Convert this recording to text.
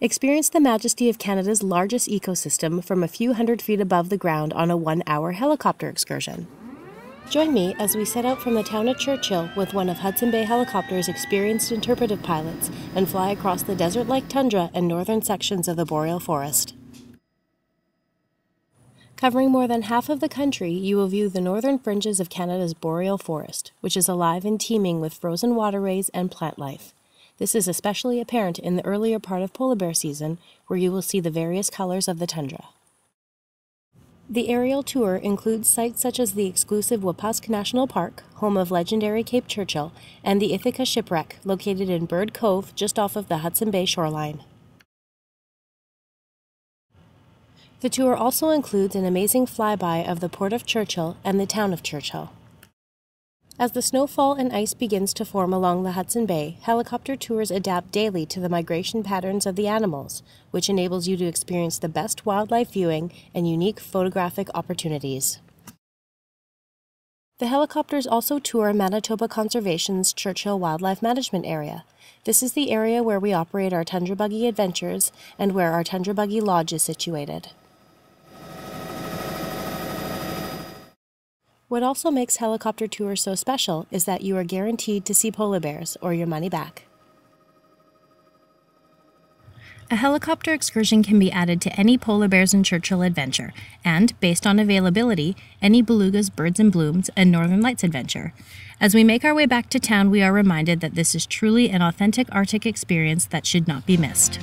Experience the majesty of Canada's largest ecosystem from a few hundred feet above the ground on a 1-hour helicopter excursion. Join me as we set out from the town of Churchill with one of Hudson Bay Helicopter's experienced interpretive pilots and fly across the desert-like tundra and northern sections of the boreal forest. Covering more than half of the country, you will view the northern fringes of Canada's boreal forest, which is alive and teeming with frozen waterways and plant life. This is especially apparent in the earlier part of polar bear season, where you will see the various colors of the tundra. The aerial tour includes sites such as the exclusive Wapusk National Park, home of legendary Cape Churchill, and the Ithaca Shipwreck, located in Bird Cove just off of the Hudson Bay shoreline. The tour also includes an amazing flyby of the Port of Churchill and the town of Churchill. As the snowfall and ice begins to form along the Hudson Bay, helicopter tours adapt daily to the migration patterns of the animals, which enables you to experience the best wildlife viewing and unique photographic opportunities. The helicopters also tour Manitoba Conservation's Churchill WIldlife Management area. This is the area where we operate our Tundra Buggy adventures and where our Tundra Buggy Lodge is situated. What also makes helicopter tours so special is that you are guaranteed to see polar bears or your money back. A helicopter excursion can be added to any Polar Bears in Churchill adventure, and, based on availability, any Beluga's Birds and Blooms and Northern Lights adventure. As we make our way back to town, we are reminded that this is truly an authentic Arctic experience that should not be missed.